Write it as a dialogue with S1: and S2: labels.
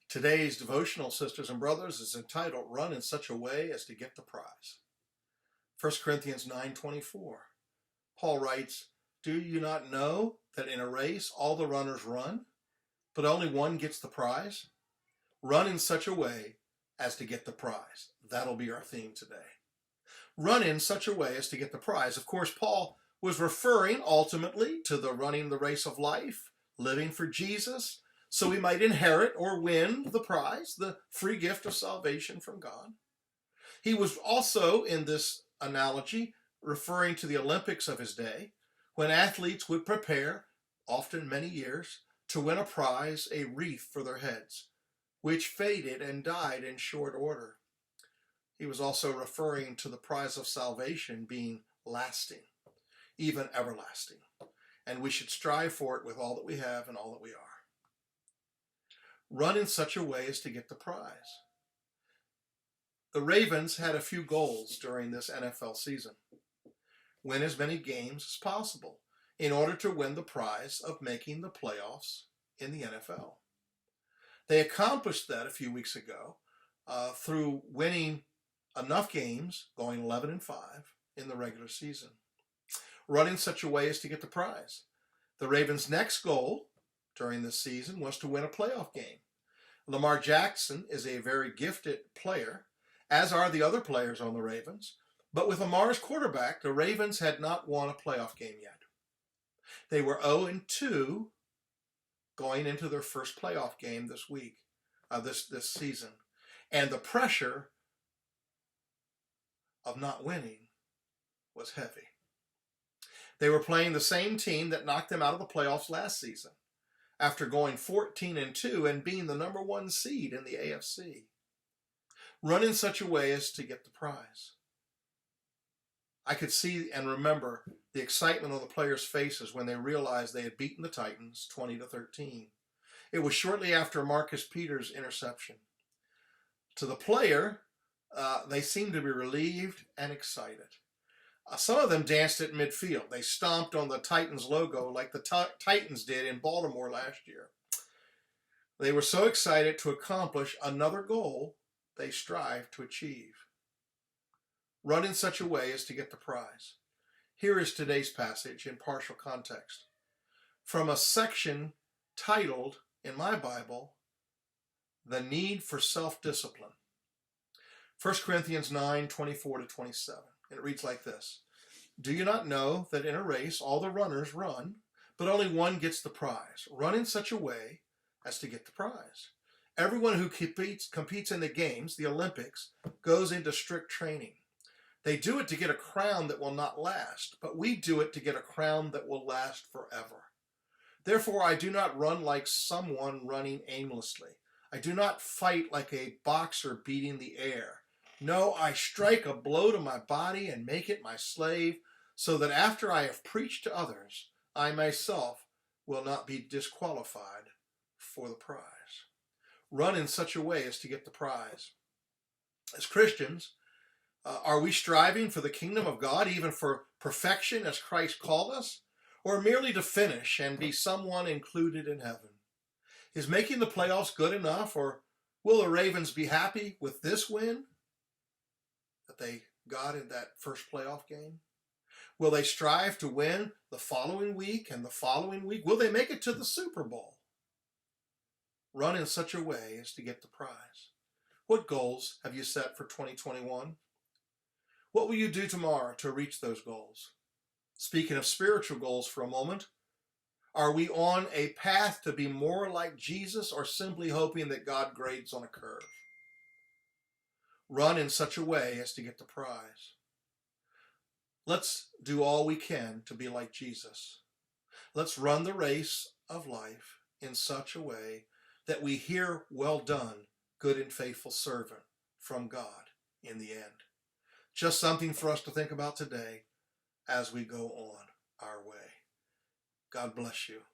S1: Today's devotional, sisters and brothers, is entitled Run in Such a Way as to Get the Prize. 1 Corinthians 9:24. Paul writes, "Do you not know that in a race all the runners run, but only one gets the prize? Run in such a way as to get the prize." That'll be our theme today. Run in such a way as to get the prize. Of course, Paul was referring ultimately to the running the race of life, living for Jesus, so we might inherit or win the prize, the free gift of salvation from God. He was also, in this analogy, referring to the Olympics of his day, when athletes would prepare, often many years, to win a prize, a wreath for their heads, which faded and died in short order. He was also referring to the prize of salvation being lasting, even everlasting, and we should strive for it with all that we have and all that we are. Run in such a way as to get the prize. The Ravens had a few goals during this NFL season. Win as many games as possible in order to win the prize of making the playoffs in the NFL. They accomplished that a few weeks ago through winning enough games, going 11-5 in the regular season. Run in such a way as to get the prize. The Ravens' next goal during this season was to win a playoff game. Lamar Jackson is a very gifted player, as are the other players on the Ravens, but with Lamar's quarterback, the Ravens had not won a playoff game yet. They were 0-2 going into their first playoff game this week, this season, and the pressure of not winning was heavy. They were playing the same team that knocked them out of the playoffs last season, after going 14-2 and being the number one seed in the AFC. Run in such a way as to get the prize. I could see and remember the excitement on the players' faces when they realized they had beaten the Titans 20-13. It was shortly after Marcus Peters' interception. To the player, they seemed to be relieved and excited. Some of them danced at midfield. They stomped on the Titans logo like the Titans did in Baltimore last year. They were so excited to accomplish another goal they strived to achieve. Run in such a way as to get the prize. Here is today's passage in partial context from a section titled, in my Bible, "The Need for Self-Discipline." 1 Corinthians 9:24-27. It reads like this: "Do you not know that in a race all the runners run, but only one gets the prize? Run in such a way as to get the prize. Everyone who competes in the games, the Olympics, goes into strict training. They do it to get a crown that will not last, but we do it to get a crown that will last forever. Therefore, I do not run like someone running aimlessly. I do not fight like a boxer beating the air. No, I strike a blow to my body and make it my slave, so that after I have preached to others, I myself will not be disqualified for the prize." Run in such a way as to get the prize. As Christians, are we striving for the kingdom of God, even for perfection as Christ called us, or merely to finish and be someone included in heaven? Is making the playoffs good enough, or will the Ravens be happy with this win that they got in that first playoff game? Will they strive to win the following week and the following week? Will they make it to the Super Bowl? Run in such a way as to get the prize. What goals have you set for 2021? What will you do tomorrow to reach those goals? Speaking of spiritual goals for a moment, are we on a path to be more like Jesus, or simply hoping that God grades on a curve? Run in such a way as to get the prize. Let's do all we can to be like Jesus. Let's run the race of life in such a way that we hear, "Well done, good and faithful servant," from God in the end. Just something for us to think about today as we go on our way. God bless you.